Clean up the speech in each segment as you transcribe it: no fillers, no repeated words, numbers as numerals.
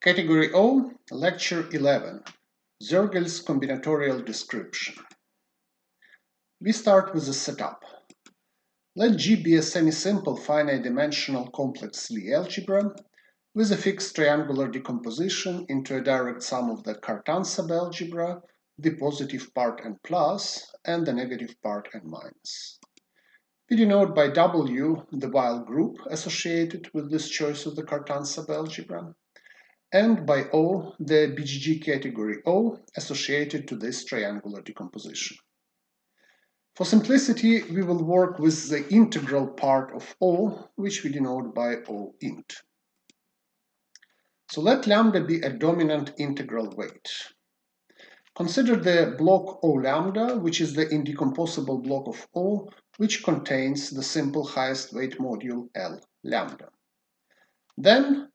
Category O, Lecture 11, Soergel's combinatorial description. We start with a setup. Let G be a semi-simple finite-dimensional complex Lie algebra with a fixed triangular decomposition into a direct sum of the Cartan subalgebra, the positive part and plus, and the negative part and minus. We denote by W the while group associated with this choice of the Cartan subalgebra, and by O the BGG category O associated to this triangular decomposition. For simplicity, we will work with the integral part of O, which we denote by O int. So let lambda be a dominant integral weight. Consider the block O lambda, which is the indecomposable block of O, which contains the simple highest weight module L lambda. Then,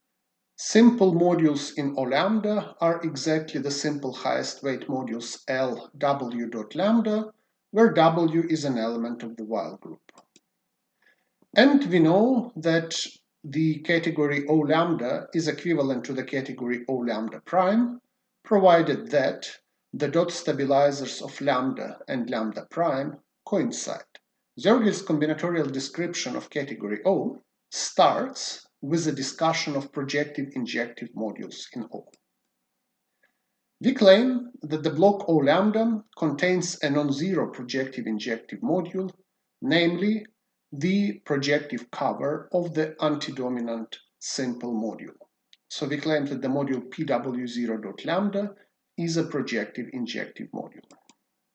simple modules in O lambda are exactly the simple highest weight modules L W dot lambda, where W is an element of the while group. And we know that the category O lambda is equivalent to the category O lambda prime, provided that the dot stabilizers of lambda and lambda prime coincide. Soergel's combinatorial description of category O starts with a discussion of projective injective modules in O. We claim that the block O lambda contains a non-zero projective injective module, namely the projective cover of the antidominant simple module. So we claim that the module PW0.lambda is a projective injective module.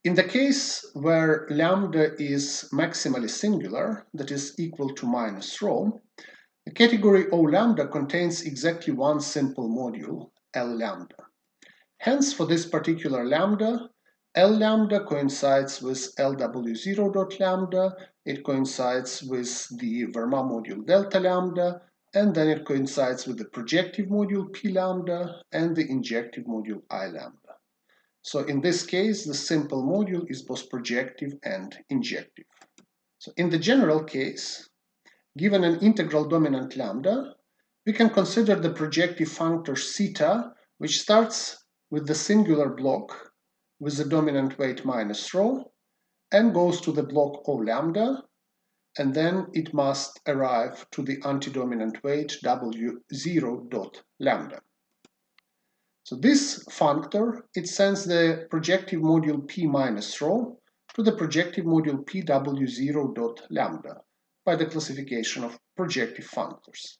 In the case where lambda is maximally singular, that is equal to minus rho, the category O lambda contains exactly one simple module, L lambda. Hence, for this particular lambda, L lambda coincides with LW0.lambda, it coincides with the Verma module delta lambda, and then it coincides with the projective module P lambda and the injective module I lambda. So in this case, the simple module is both projective and injective. So in the general case, given an integral dominant lambda, we can consider the projective functor zeta, which starts with the singular block with the dominant weight minus rho and goes to the block O lambda, and then it must arrive to the antidominant weight W0 dot lambda. So this functor, it sends the projective module P minus rho to the projective module PW0 dot lambda by the classification of projective functors.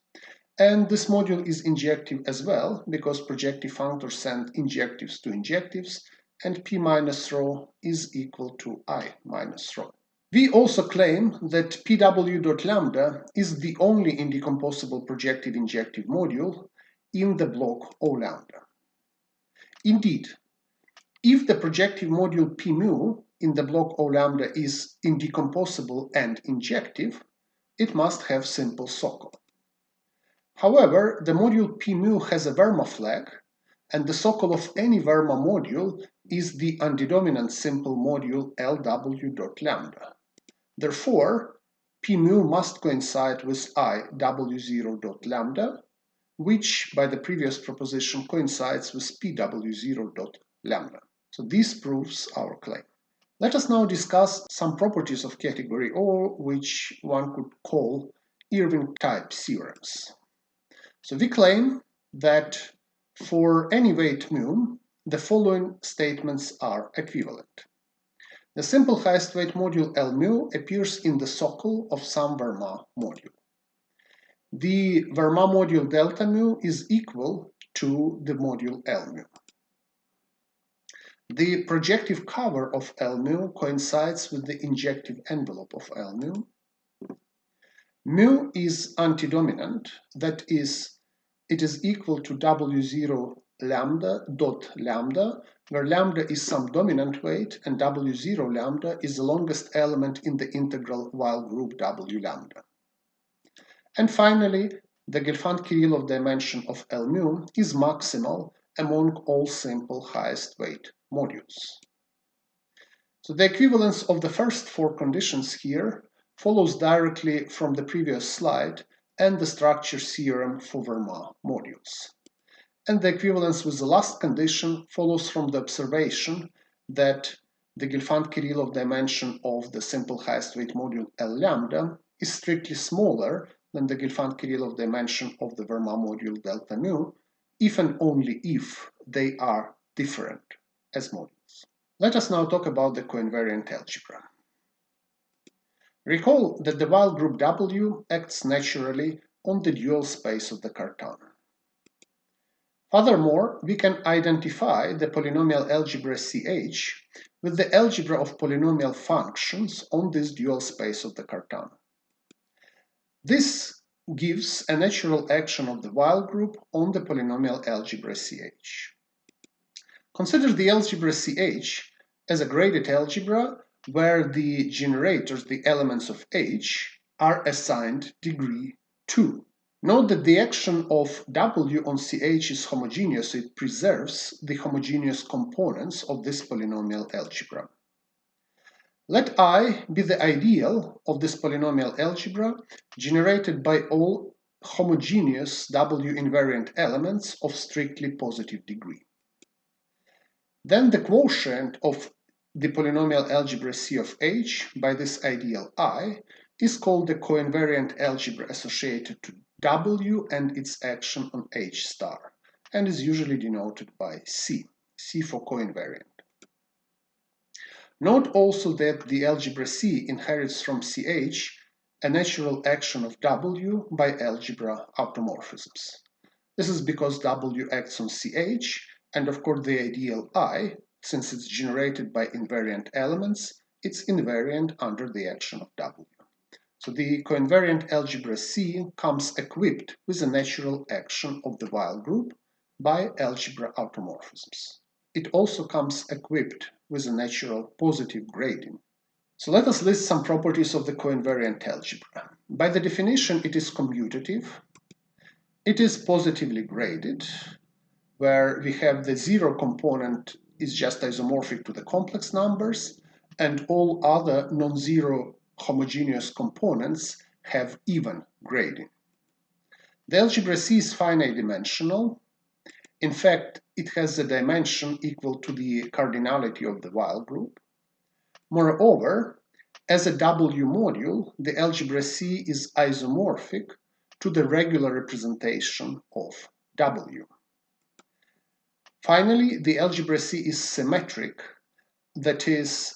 And this module is injective as well, because projective functors send injectives to injectives, and P minus rho is equal to I minus rho. We also claim that PW dot lambda is the only indecomposable projective injective module in the block O lambda. Indeed, if the projective module P mu in the block O lambda is indecomposable and injective, it must have simple Soergel. However, the module P mu has a Verma flag, and the Soergel of any Verma module is the antidominant simple module LW dot lambda. Therefore, P mu must coincide with I W0 dot lambda, which by the previous proposition coincides with PW0 dot lambda. So this proves our claim. Let us now discuss some properties of category O, which one could call Irving type theorems. So we claim that for any weight mu, the following statements are equivalent. The simple highest weight module L mu appears in the Soergel of some Verma module. The Verma module delta mu is equal to the module L mu. The projective cover of L mu coincides with the injective envelope of L mu. Mu is antidominant, that is, it is equal to W0 lambda dot lambda, where lambda is some dominant weight and W0 lambda is the longest element in the integral while group W lambda. And finally, the Gelfand-Kirillov dimension of L mu is maximal among all simple highest weight modules. So the equivalence of the first four conditions here follows directly from the previous slide and the structure theorem for Verma modules. and the equivalence with the last condition follows from the observation that the Gelfand-Kirillov dimension of the simple highest weight module L lambda is strictly smaller than the Gelfand-Kirillov dimension of the Verma module delta nu, if and only if they are different as modules. Let us now talk about the coinvariant algebra. Recall that the Weil group W acts naturally on the dual space of the Cartan. Furthermore, we can identify the polynomial algebra CH with the algebra of polynomial functions on this dual space of the Cartan. This gives a natural action of the Weil group on the polynomial algebra CH. Consider the algebra CH as a graded algebra where the generators, the elements of H, are assigned degree 2. Note that the action of W on CH is homogeneous, so it preserves the homogeneous components of this polynomial algebra. Let I be the ideal of this polynomial algebra generated by all homogeneous W invariant elements of strictly positive degree. Then the quotient of the polynomial algebra C of H by this ideal I is called the coinvariant algebra associated to W and its action on H star, and is usually denoted by C for coinvariant. Note also that the algebra C inherits from CH a natural action of W by algebra automorphisms. This is because W acts on CH, and of course the ideal I, since it's generated by invariant elements, it's invariant under the action of W. So the coinvariant algebra C comes equipped with a natural action of the Weil group by algebra automorphisms. It also comes equipped with a natural positive grading. So let us list some properties of the coinvariant algebra. By the definition, it is commutative. It is positively graded, where we have the zero component is just isomorphic to the complex numbers, and all other non-zero homogeneous components have even grading. The algebra C is finite dimensional. In fact, it has a dimension equal to the cardinality of the Weil group. Moreover, as a W module, the algebra C is isomorphic to the regular representation of W. Finally, the algebra C is symmetric, that is,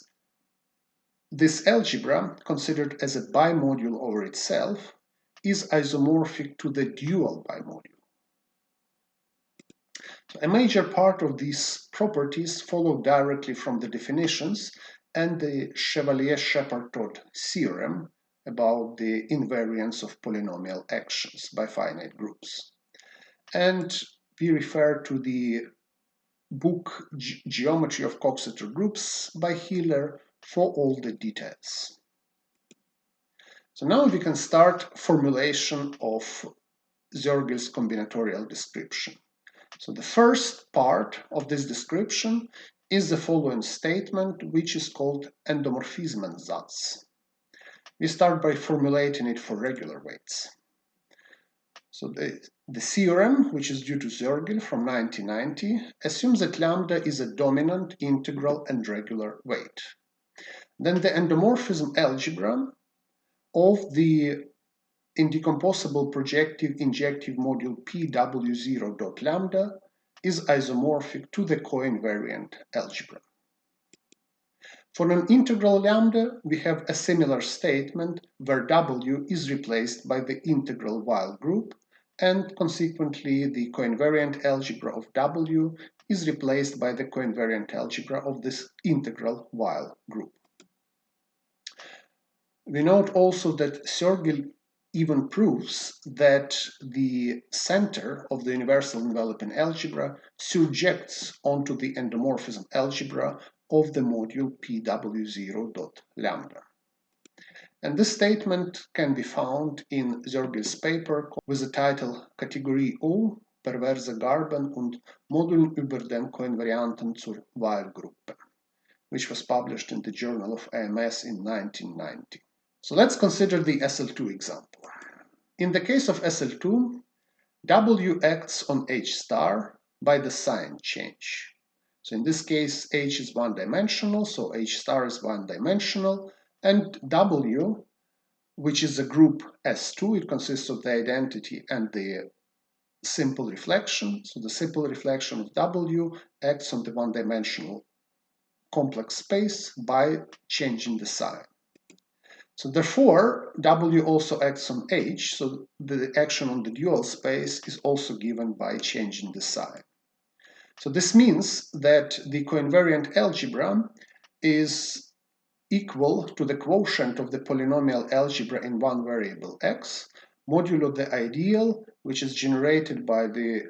this algebra, considered as a bimodule over itself, is isomorphic to the dual bimodule. A major part of these properties follow directly from the definitions and the Chevalier-Shepard-Todd theorem about the invariance of polynomial actions by finite groups. And we refer to the book Geometry of Coxeter Groups by Hiller for all the details. So now we can start formulation of Soergel's combinatorial description. So the first part of this description is the following statement, which is called Endomorphism Satz. We start by formulating it for regular weights. So the theorem, which is due to Soergel from 1990, assumes that lambda is a dominant, integral, and regular weight. Then the endomorphism algebra of the indecomposable projective injective module PW0 dot lambda is isomorphic to the coinvariant algebra. For an integral lambda, we have a similar statement where W is replaced by the integral Weil group, and consequently the coinvariant algebra of W is replaced by the coinvariant algebra of this integral Weil group. We note also that Soergel even proves that the center of the universal enveloping algebra surjects onto the endomorphism algebra of the module PW0 dot lambda. And this statement can be found in Soergel's paper with the title Kategorie O, perverse Garben und Modulen über den Coinvarianten zur Weil-Gruppe, which was published in the Journal of AMS in 1990. So let's consider the SL2 example. In the case of SL2, W acts on H star by the sign change. So in this case, H is one-dimensional, so H star is one-dimensional, and W, which is a group S2, it consists of the identity and the simple reflection. So the simple reflection of W acts on the one-dimensional complex space by changing the sign. So therefore, W also acts on H, so the action on the dual space is also given by changing the sign. So this means that the coinvariant algebra is equal to the quotient of the polynomial algebra in one variable x, modulo the ideal, which is generated by the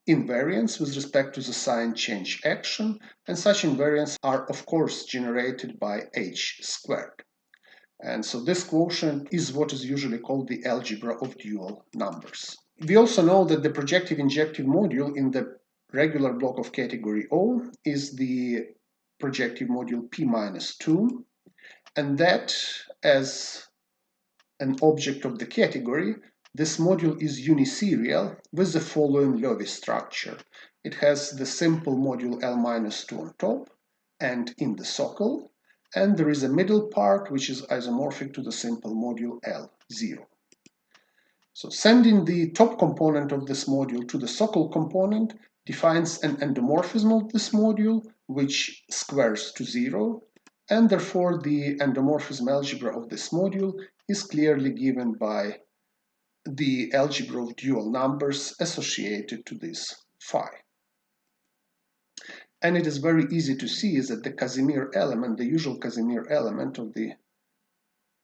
invariance with respect to the sign change action, and such invariants are of course generated by H squared. And so this quotient is what is usually called the algebra of dual numbers. We also know that the projective injective module in the regular block of category O is the projective module P-2, and that as an object of the category, this module is uniserial with the following Löwy structure. It has the simple module L-2 on top and in the Soergel, and there is a middle part which is isomorphic to the simple module L0. So sending the top component of this module to the Soergel component defines an endomorphism of this module which squares to 0, and therefore the endomorphism algebra of this module is clearly given by the algebra of dual numbers associated to this phi. And it is very easy to see that the Casimir element, the usual Casimir element of the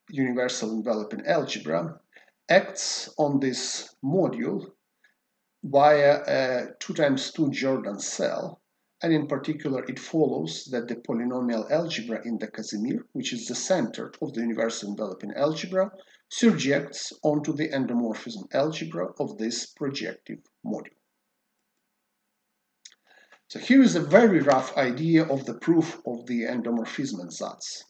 universal enveloping algebra, acts on this module via a 2 times 2 Jordan cell, and in particular it follows that the polynomial algebra in the Casimir, which is the center of the universal enveloping algebra, surjects onto the endomorphism algebra of this projective module. So here is a very rough idea of the proof of the endomorphism ansatz.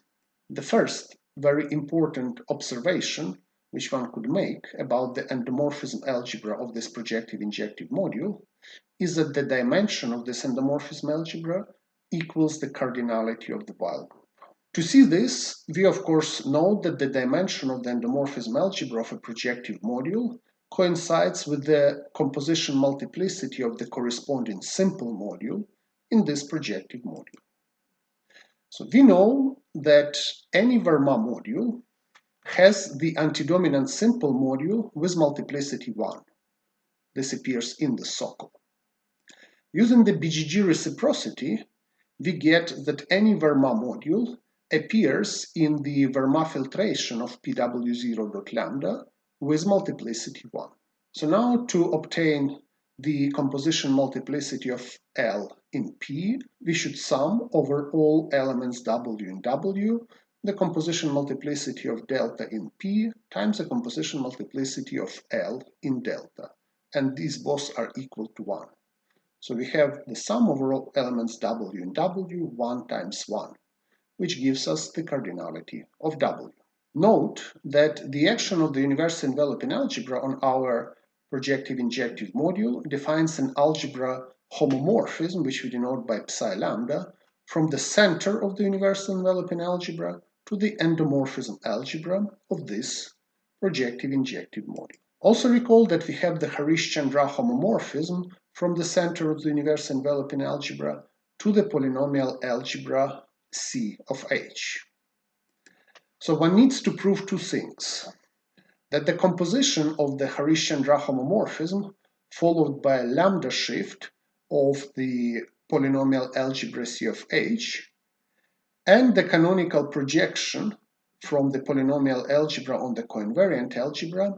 The first very important observation which one could make about the endomorphism algebra of this projective injective module is that the dimension of this endomorphism algebra equals the cardinality of the Weyl group. To see this, we of course know that the dimension of the endomorphism algebra of a projective module coincides with the composition multiplicity of the corresponding simple module in this projective module. So we know that any Fermat module has the antidominant simple module with multiplicity 1. This appears in the Soergel. Using the BGG reciprocity, we get that any Fermat module appears in the Fermat filtration of Pw0.lambda with multiplicity 1. So now to obtain the composition multiplicity of L in P, we should sum over all elements W in W the composition multiplicity of delta in P times the composition multiplicity of L in delta, and these both are equal to 1. So we have the sum over all elements W in W, 1 times 1, which gives us the cardinality of W. Note that the action of the universal enveloping algebra on our projective injective module defines an algebra homomorphism, which we denote by psi lambda, from the center of the universal enveloping algebra to the endomorphism algebra of this projective injective module. Also recall that we have the Harish-Chandra homomorphism from the center of the universal enveloping algebra to the polynomial algebra C of H. So one needs to prove two things: that the composition of the Harish-Chandra homomorphism followed by a lambda shift of the polynomial algebra C of H, and the canonical projection from the polynomial algebra on the coinvariant algebra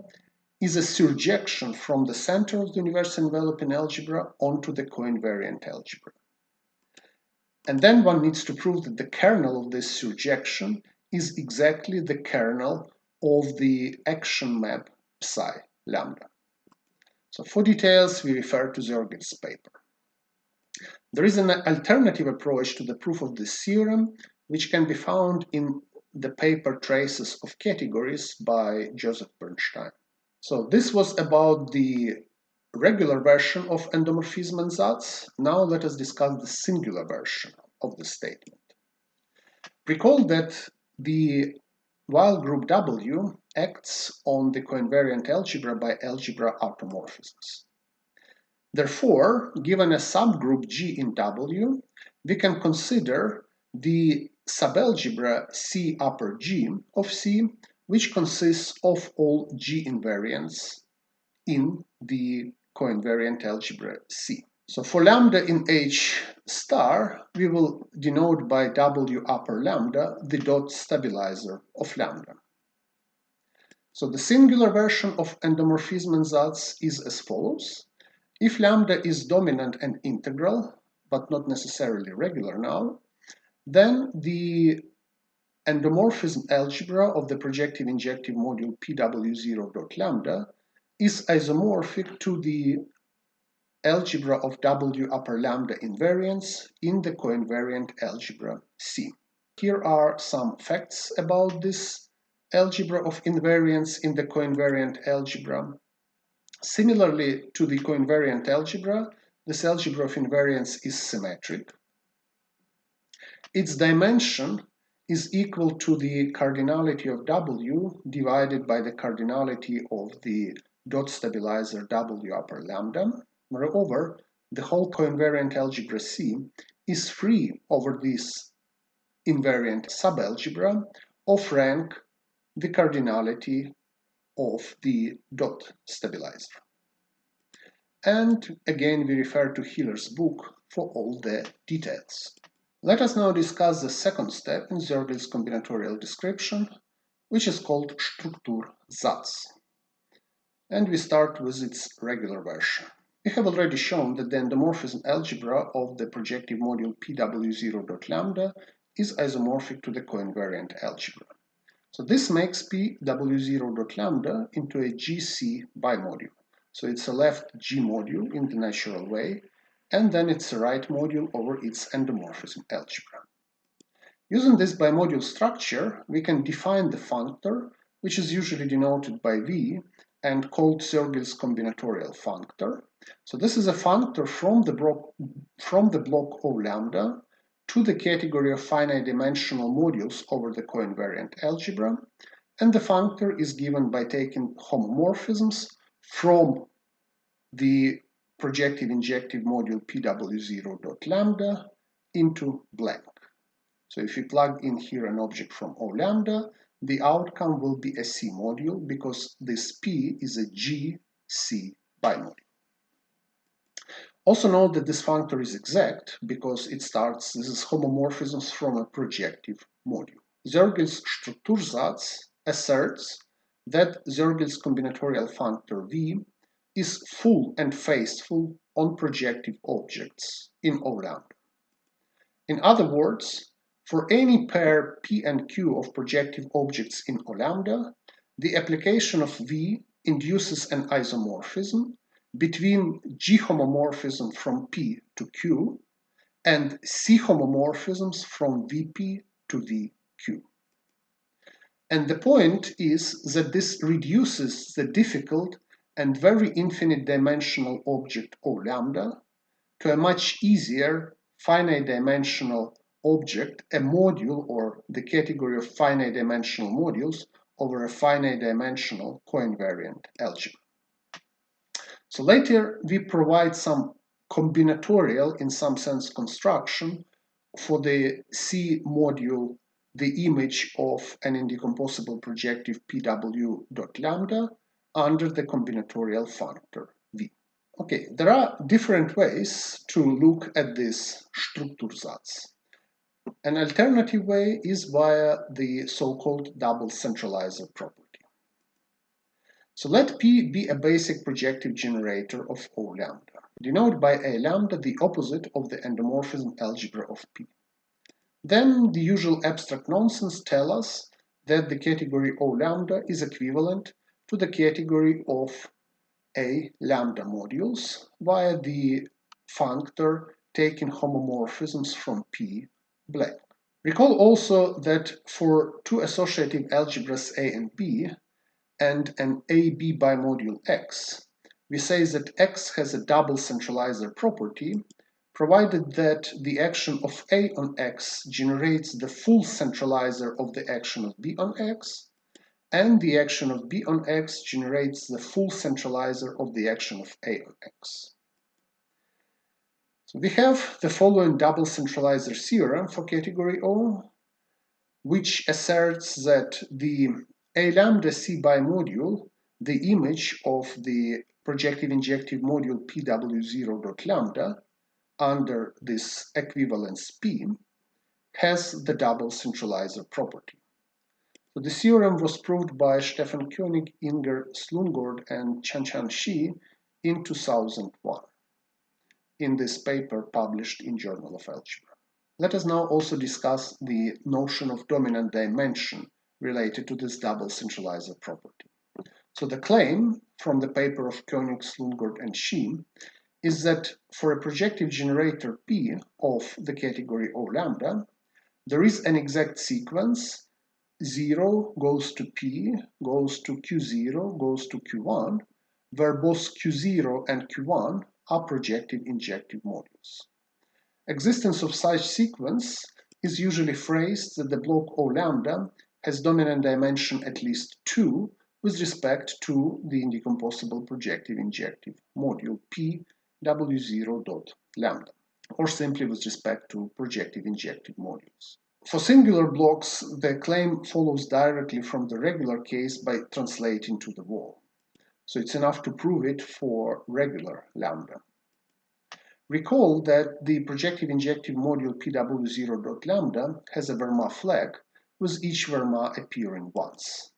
is a surjection from the center of the universal enveloping algebra onto the coinvariant algebra. And then one needs to prove that the kernel of this surjection is exactly the kernel of the action map psi lambda. So for details, we refer to Soergel's paper. There is an alternative approach to the proof of this theorem, which can be found in the paper Traces of Categories by Joseph Bernstein. So this was about the regular version of endomorphism and Satz. Now let us discuss the singular version of the statement. Recall that the while group W acts on the coinvariant algebra by algebra automorphisms. Therefore, given a subgroup G in W, we can consider the subalgebra C upper G of C, which consists of all G invariants in the coinvariant algebra C. So for lambda in H star, we will denote by W upper lambda the dot stabilizer of lambda. So the singular version of endomorphism and Satz is as follows. If lambda is dominant and integral, but not necessarily regular now, then the endomorphism algebra of the projective injective module PW0.lambda is isomorphic to the algebra of W upper lambda invariants in the coinvariant algebra C. Here are some facts about this algebra of invariants in the coinvariant algebra. Similarly to the coinvariant algebra, this algebra of invariants is symmetric. Its dimension is equal to the cardinality of W divided by the cardinality of the dot stabilizer W upper lambda. Moreover, the whole coinvariant algebra C is free over this invariant subalgebra of rank the cardinality of the dot stabilizer. And again, we refer to Hiller's book for all the details. Let us now discuss the second step in Soergel's combinatorial description, which is called Struktursatz. And we start with its regular version. We have already shown that the endomorphism algebra of the projective module PW0.lambda is isomorphic to the coinvariant algebra. So this makes PW0.lambda into a GC bimodule. So it's a left G module in the natural way, and then it's a right module over its endomorphism algebra. Using this bimodule structure, we can define the functor, which is usually denoted by V and called Soergel's combinatorial functor. So this is a functor from the block O lambda to the category of finite dimensional modules over the coinvariant algebra, and the functor is given by taking homomorphisms from the projective injective module PW0.lambda into blank. So if you plug in here an object from O lambda, the outcome will be a C module because this P is a GC bimodule. Also note that this functor is exact because this is homomorphisms from a projective module. Soergel's Struktursatz asserts that Soergel's combinatorial functor V is full and faithful on projective objects in O lambda. In other words, for any pair P and Q of projective objects in O lambda, the application of V induces an isomorphism between G homomorphism from P to Q and C homomorphisms from Vp to Vq. And the point is that this reduces the difficult and very infinite dimensional object O lambda to a much easier finite dimensional object, a module or the category of finite dimensional modules over a finite dimensional coinvariant algebra. So later we provide some combinatorial, in some sense, construction for the C module, the image of an indecomposable projective PW.lambda under the combinatorial functor V. Okay, there are different ways to look at this Struktursatz. An alternative way is via the so-called double centralizer property. So let P be a basic projective generator of O lambda. Denote by A lambda the opposite of the endomorphism algebra of P. Then the usual abstract nonsense tell us that the category O lambda is equivalent to the category of A lambda modules via the functor taking homomorphisms from P blank. Recall also that for two associative algebras A and B and an AB bimodule X, we say that X has a double centralizer property, provided that the action of A on X generates the full centralizer of the action of B on X, and the action of B on X generates the full centralizer of the action of A on X. So we have the following double centralizer theorem for category O, which asserts that the A lambda C bimodule, the image of the projective injective module PW0 dot lambda under this equivalence P, has the double centralizer property. So the theorem was proved by Stefan Koenig, Inger Slungård, and Chanchan Shi in 2001 in this paper published in Journal of Algebra. Let us now also discuss the notion of dominant dimension related to this double centralizer property. So the claim from the paper of Koenig, Slungård, and Shi is that for a projective generator P of the category O lambda, there is an exact sequence 0 goes to P, goes to Q0, goes to Q1, where both Q0 and Q1 are projective injective modules. Existence of such sequence is usually phrased that the block O lambda has dominant dimension at least 2 with respect to the indecomposable projective injective module P W0 dot lambda, or simply with respect to projective injective modules. For singular blocks, the claim follows directly from the regular case by translating to the wall. So it's enough to prove it for regular lambda. Recall that the projective injective module PW0 dot lambda has a Fermat flag, with each Fermat appearing once.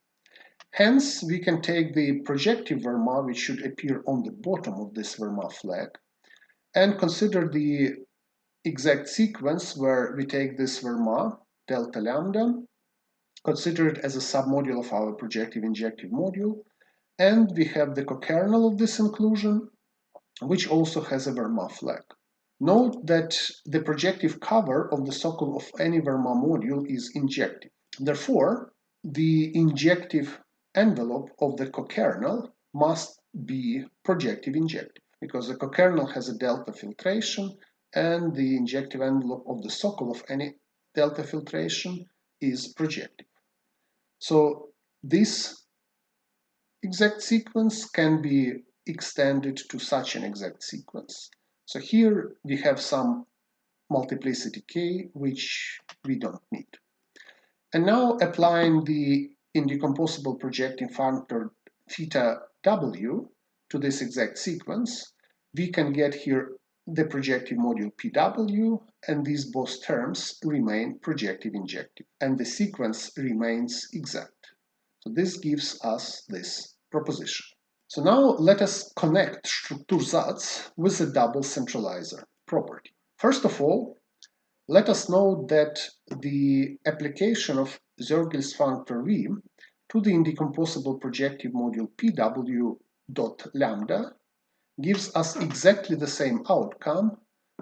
Hence, we can take the projective Fermat, which should appear on the bottom of this Fermat flag, and consider the exact sequence where we take this Fermat, delta lambda, consider it as a submodule of our projective injective module, and we have the cokernel of this inclusion, which also has a Fermat flag. Note that the projective cover of the socle of any Fermat module is injective. Therefore, the injective envelope of the cokernel must be projective injective, because the cokernel has a delta filtration and the injective envelope of the socle of any delta filtration is projective. So this exact sequence can be extended to such an exact sequence. So here we have some multiplicity k, which we don't need. And now applying the indecomposable projecting functor theta w to this exact sequence, we can get here the projective module PW, and these both terms remain projective injective, and the sequence remains exact. So this gives us this proposition. So now let us connect Struktursatz with the double centralizer property. First of all, let us note that the application of Soergel's functor V to the indecomposable projective module PW dot lambda gives us exactly the same outcome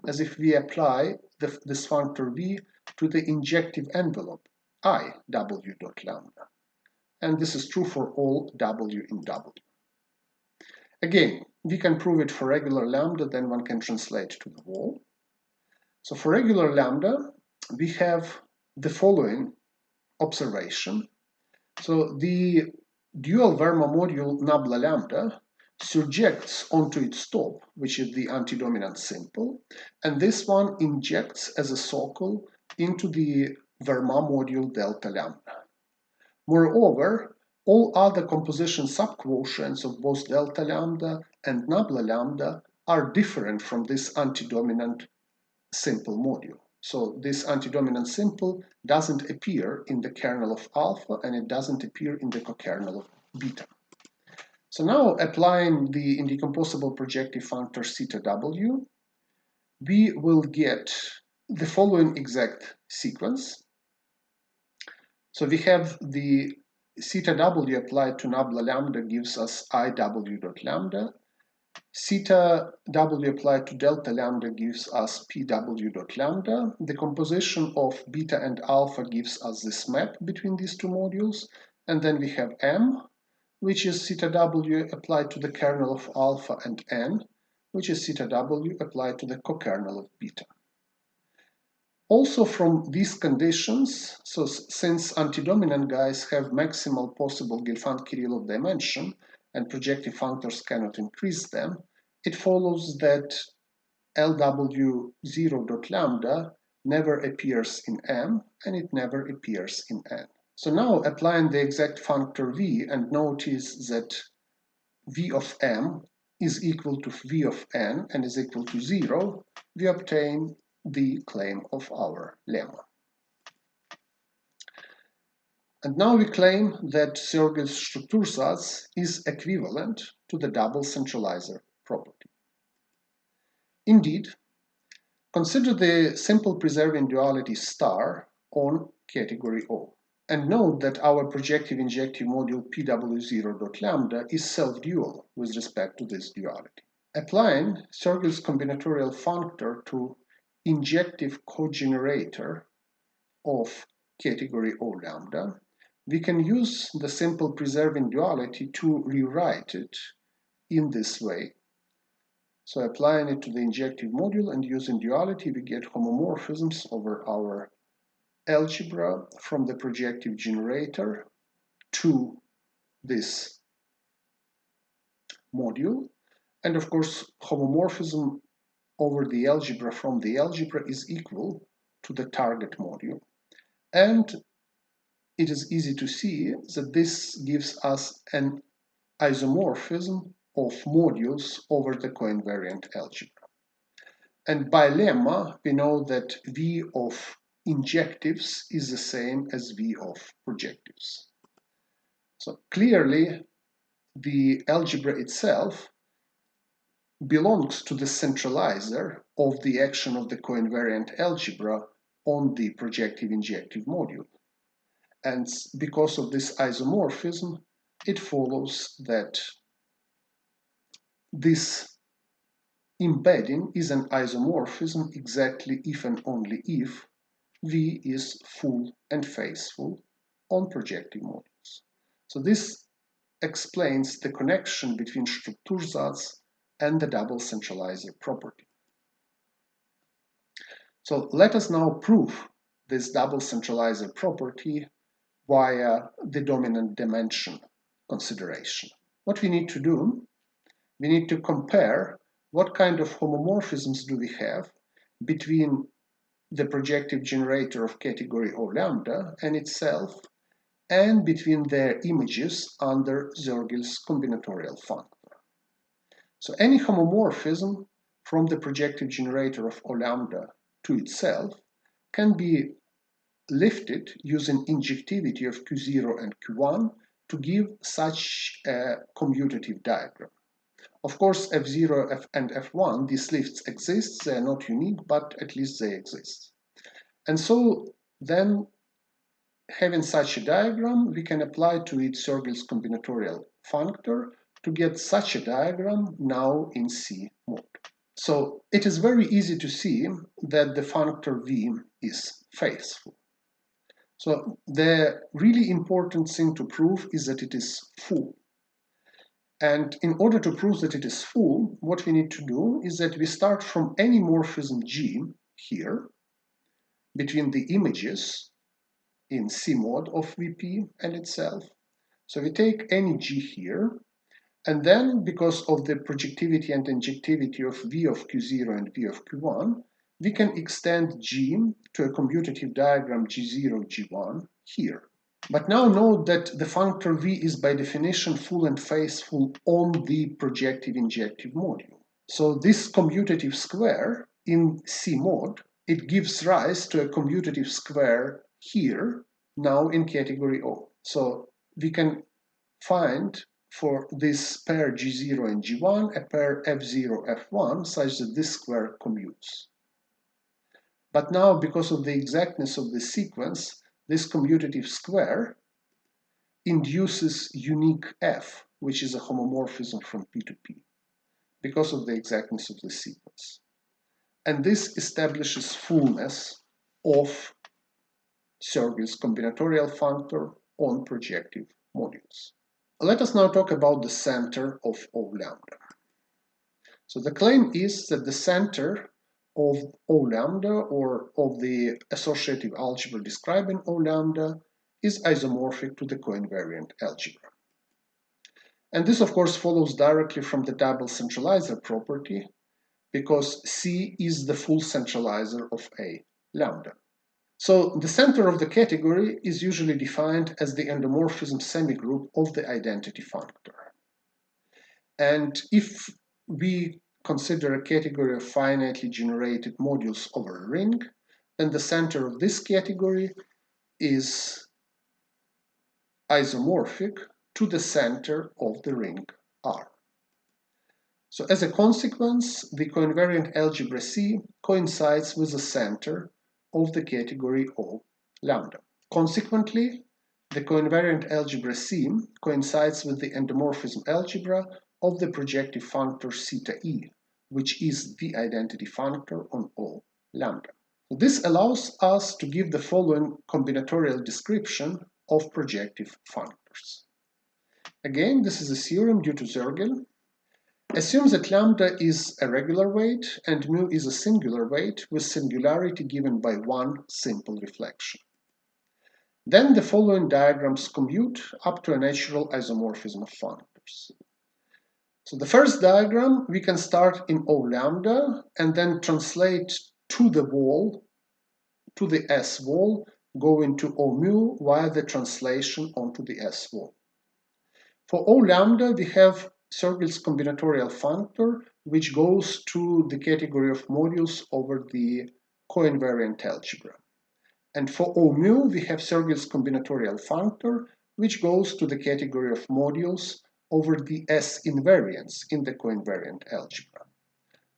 as if we apply this functor V to the injective envelope IW dot lambda. And this is true for all W in W. Again, we can prove it for regular lambda, then one can translate to the wall. So for regular lambda, we have the following observation. So the dual Fermat module nabla lambda surjects onto its top, which is the antidominant simple, and this one injects as a socle into the Fermat module delta lambda. Moreover, all other composition subquotients of both delta lambda and nabla lambda are different from this antidominant simple module. So this antidominant simple doesn't appear in the kernel of alpha, and it doesn't appear in the cokernel of beta. So now applying the indecomposable projective functor theta w, we will get the following exact sequence. So we have the theta w applied to nabla lambda gives us IW dot lambda. Theta w applied to delta lambda gives us PW dot lambda. The composition of beta and alpha gives us this map between these two modules. And then we have M, which is theta w applied to the kernel of alpha, and n, which is theta w applied to the cokernel of beta. Also from these conditions, so since antidominant guys have maximal possible Gelfand-Kirillov dimension and projective functors cannot increase them, it follows that Lw0.lambda never appears in M and it never appears in N. So now applying the exact functor V, and notice that V of M is equal to V of N and is equal to 0, we obtain the claim of our lemma. And now we claim that Soergel's Struktursatz is equivalent to the double centralizer property. Indeed, consider the simple preserving duality star on category O, and note that our projective injective module Pw0.lambda is self-dual with respect to this duality. Applying Soergel's combinatorial functor to injective cogenerator of category O lambda, we can use the simple preserving duality to rewrite it in this way. So applying it to the injective module and using duality, we get homomorphisms over our algebra from the projective generator to this module. And of course, homomorphism over the algebra from the algebra is equal to the target module. And it is easy to see that this gives us an isomorphism of modules over the coinvariant algebra. And by lemma, we know that V of injectives is the same as V of projectives. So clearly, the algebra itself belongs to the centralizer of the action of the coinvariant algebra on the projective injective module. And because of this isomorphism, it follows that this embedding is an isomorphism exactly if and only if V is full and faithful on projective modules. So this explains the connection between Struktursatz and the double centralizer property. So let us now prove this double centralizer property via the dominant dimension consideration. What we need to do, we need to compare what kind of homomorphisms do we have between the projective generator of category O lambda and itself, and between their images under Soergel's combinatorial functor. So any homomorphism from the projective generator of O lambda to itself can be lifted using injectivity of Q0 and Q1 to give such a commutative diagram. Of course, F0 and F1, these lifts exist, they are not unique, but at least they exist. And so then, having such a diagram, we can apply to it Soergel's combinatorial functor to get such a diagram now in C mode. So it is very easy to see that the functor V is faithful. So the really important thing to prove is that it is full. And in order to prove that it is full, what we need to do is that we start from any morphism G here between the images in C mod of Vp and itself. So we take any G here, and then because of the projectivity and injectivity of V of Q0 and V of Q1, we can extend G to a commutative diagram G0, G1 here. But now note that the functor V is by definition full and faithful on the projective injective module. So this commutative square in C mod, it gives rise to a commutative square here, now in category O. So we can find for this pair G0 and G1 a pair F0, F1 such that this square commutes. But now, because of the exactness of the sequence, this commutative square induces unique F, which is a homomorphism from P to P, because of the exactness of the sequence. And this establishes fullness of Soergel's combinatorial functor on projective modules. Let us now talk about the center of O lambda. So the claim is that the center of O lambda, or of the associative algebra describing O lambda, is isomorphic to the coinvariant algebra. And this, of course, follows directly from the double centralizer property, because C is the full centralizer of A lambda. So the center of the category is usually defined as the endomorphism semigroup of the identity functor. And if we consider a category of finitely generated modules over a ring, then the center of this category is isomorphic to the center of the ring R. So as a consequence, the coinvariant algebra C coincides with the center of the category O lambda. Consequently, the coinvariant algebra C coincides with the endomorphism algebra of the projective functor theta E, which is the identity functor on O lambda. So this allows us to give the following combinatorial description of projective functors. Again, this is a theorem due to Soergel. Assume that lambda is a regular weight and mu is a singular weight with singularity given by one simple reflection. Then the following diagrams commute up to a natural isomorphism of functors. So the first diagram, we can start in O lambda and then translate to the wall, to the S wall, go into O mu via the translation onto the S wall. For O lambda, we have Soergel's combinatorial functor, which goes to the category of modules over the coinvariant algebra. And for O mu, we have Soergel's combinatorial functor, which goes to the category of modules over the S invariants in the coinvariant algebra.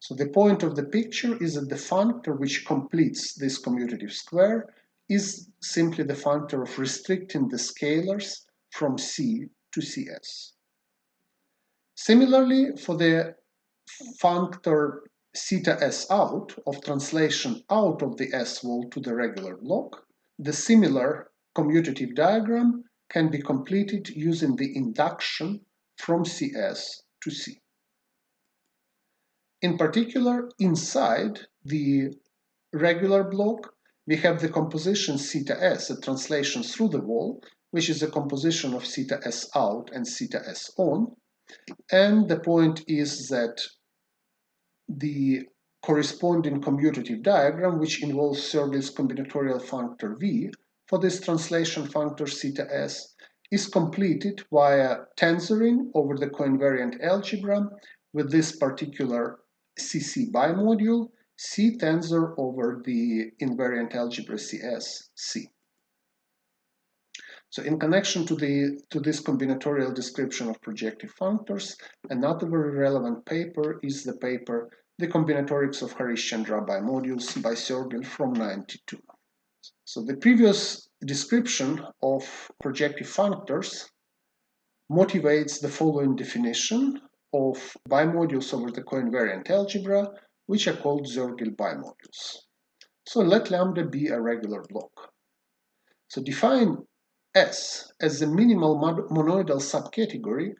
So the point of the picture is that the functor which completes this commutative square is simply the functor of restricting the scalars from C to Cs. Similarly, for the functor theta S out of translation out of the S wall to the regular block, the similar commutative diagram can be completed using the induction from Cs to C. In particular, inside the regular block, we have the composition theta S, a translation through the wall, which is a composition of theta S out and theta S on. And the point is that the corresponding commutative diagram, which involves Soergel's combinatorial functor V for this translation functor theta S, is completed via tensoring over the coinvariant algebra with this particular CC bimodule, C tensor over the invariant algebra CS C. So in connection to this combinatorial description of projective functors, another very relevant paper is the paper The Combinatorics of Harish-Chandra Bimodules by Soergel from 1992. So the previous description of projective functors motivates the following definition of bimodules over the coinvariant algebra, which are called Soergel bimodules. So let lambda be a regular block. So define S as the minimal monoidal subcategory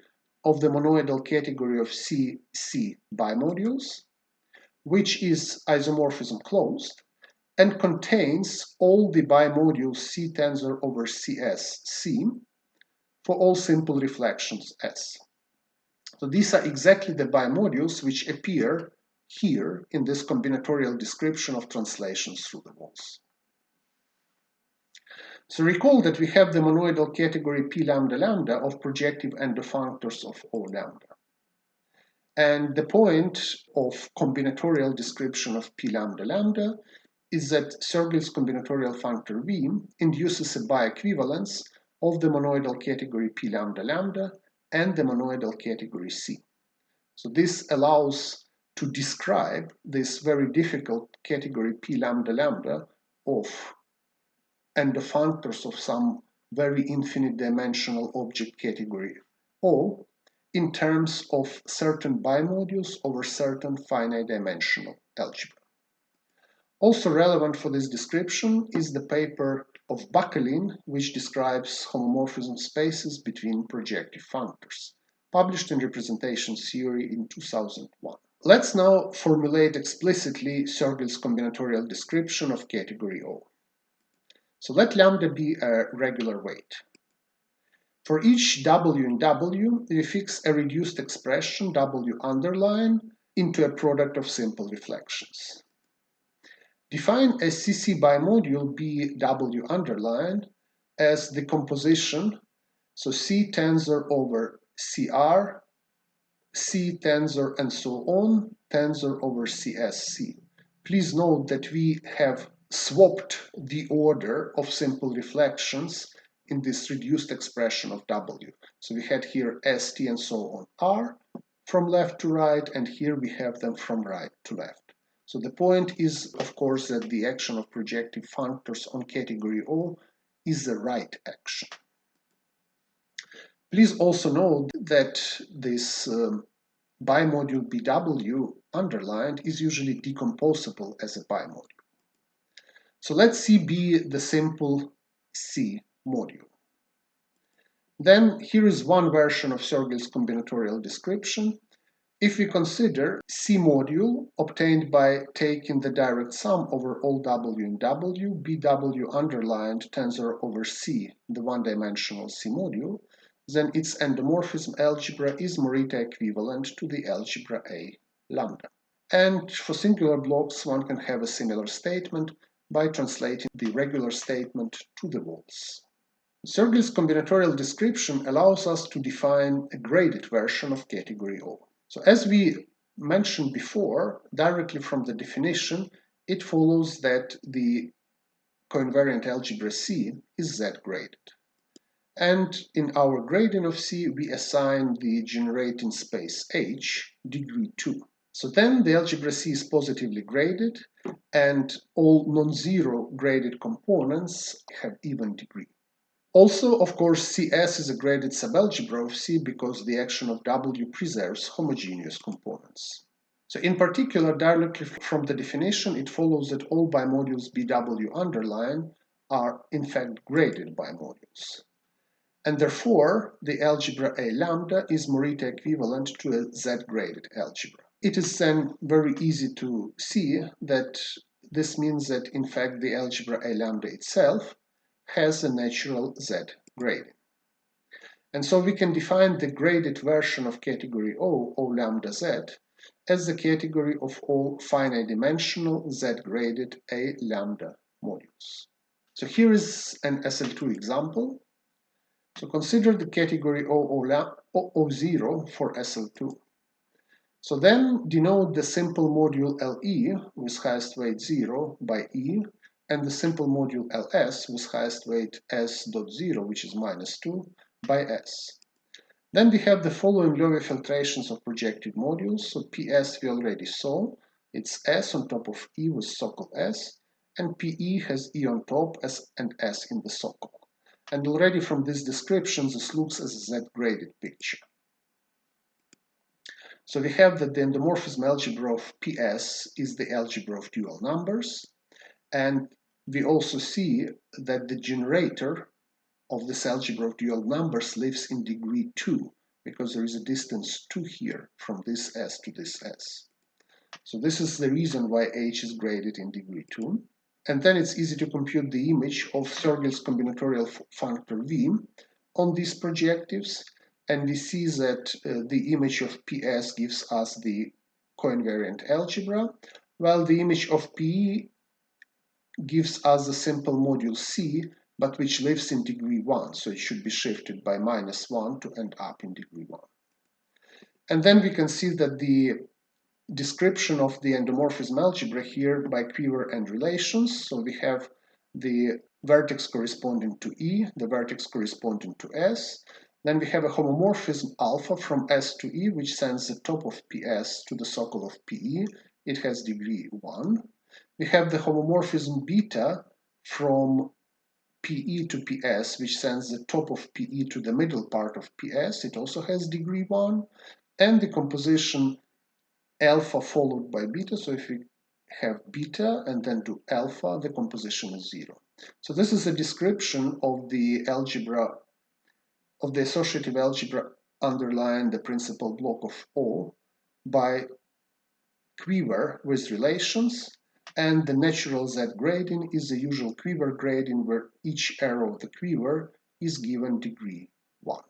of the monoidal category of CC bimodules, which is isomorphism closed, and contains all the bimodules C tensor over CS C for all simple reflections S. So these are exactly the bimodules which appear here in this combinatorial description of translations through the walls. So recall that we have the monoidal category P lambda lambda of projective endofunctors of O lambda. And the point of combinatorial description of P lambda lambda is that Soergel's combinatorial functor V induces a biequivalence of the monoidal category P lambda lambda and the monoidal category C. So this allows to describe this very difficult category P lambda lambda of endofunctors of some very infinite dimensional object category O in terms of certain bimodules over certain finite dimensional algebra. Also relevant for this description is the paper of Bakelin, which describes homomorphism spaces between projective functors, published in Representation Theory in 2001. Let's now formulate explicitly Soergel's combinatorial description of category O. So let lambda be a regular weight. For each W in W, we fix a reduced expression W underline into a product of simple reflections. Define a CC bimodule BW underline as the composition, so C tensor over CR, C tensor and so on, tensor over CSC. Please note that we have swapped the order of simple reflections in this reduced expression of W. So we had here ST and so on R from left to right, and here we have them from right to left. So the point is, of course, that the action of projective functors on category O is the right action. Please also note that this bimodule BW underlined is usually decomposable as a bimodule. So let C be the simple C module. Then here is one version of Soergel's combinatorial description. If we consider C module obtained by taking the direct sum over all W in W, BW underlined tensor over C, the one-dimensional C module, then its endomorphism algebra is Morita equivalent to the algebra A lambda. And for singular blocks, one can have a similar statement by translating the regular statement to the walls. Soergel's combinatorial description allows us to define a graded version of category O. So as we mentioned before, directly from the definition, it follows that the coinvariant algebra C is Z-graded. And in our gradient of C, we assign the generating space H degree 2. So then the algebra C is positively graded, and all non-zero graded components have even degree. Also, of course, CS is a graded subalgebra of C because the action of W preserves homogeneous components. So in particular, directly from the definition, it follows that all bimodules BW underline are in fact graded bimodules. And therefore, the algebra A lambda is Morita equivalent to a Z-graded algebra. It is then very easy to see that this means that in fact the algebra A lambda itself has a natural Z grading. And so we can define the graded version of category O, O lambda Z, as the category of all finite-dimensional Z-graded A lambda modules. So here is an SL2 example. So consider the category O0 for SL2. So then denote the simple module LE with highest weight 0 by E, and the simple module LS with highest weight S.0, which is -2, by S. Then we have the following Löwe filtrations of projective modules. So PS we already saw, it's S on top of E with Soergel S, and PE has E on top and S in the Soergel. And already from this description, this looks as a Z-graded picture. So we have that the endomorphism algebra of PS is the algebra of dual numbers, and we also see that the generator of this algebra of dual numbers lives in degree 2, because there is a distance 2 here from this S to this S. So this is the reason why H is graded in degree 2. And then it's easy to compute the image of Soergel's combinatorial functor V on these projectives, and we see that the image of PS gives us the coinvariant algebra, while the image of PE gives us the simple module C, but which lives in degree 1, so it should be shifted by -1 to end up in degree 1. And then we can see that the description of the endomorphism algebra here by quiver and relations. So we have the vertex corresponding to E, the vertex corresponding to S. Then we have a homomorphism alpha from S to E, which sends the top of PS to the Soergel of PE. It has degree 1. We have the homomorphism beta from PE to PS, which sends the top of PE to the middle part of PS. It also has degree 1. And the composition alpha followed by beta. So if we have beta and then do alpha, the composition is 0. So this is a description of the algebra, of the associative algebra underlying the principal block of O by quiver with relations, and the natural Z gradient is the usual quiver gradient where each arrow of the quiver is given degree 1.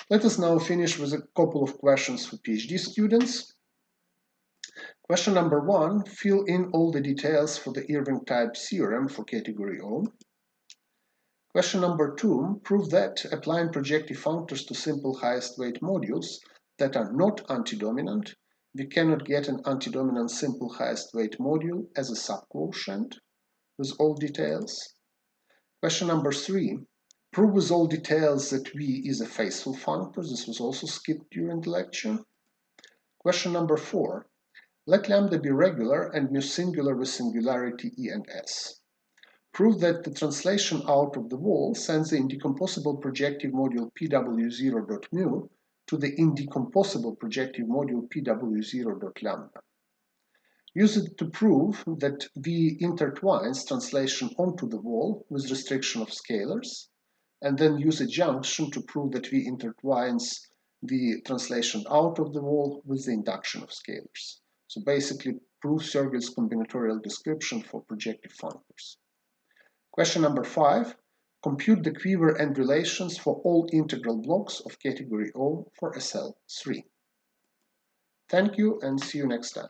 Let us now finish with a couple of questions for PhD students. Question number 1, fill in all the details for the Irving type theorem for category O. Question number 2, prove that applying projective functors to simple highest weight modules that are not antidominant, we cannot get an antidominant simple highest weight module as a subquotient with all details. Question number 3, prove with all details that V is a faithful functor. This was also skipped during the lecture. Question number 4, let lambda be regular and mu singular with singularity E and S. Prove that the translation out of the wall sends the indecomposable projective module Pw0.mu to the indecomposable projective module Pw0.lambda. Use it to prove that V intertwines translation onto the wall with restriction of scalars, and then use a junction to prove that V intertwines the translation out of the wall with the induction of scalars. So basically, prove Soergel's combinatorial description for projective functors. Question number 5, compute the quiver and relations for all integral blocks of category O for SL3. Thank you and see you next time.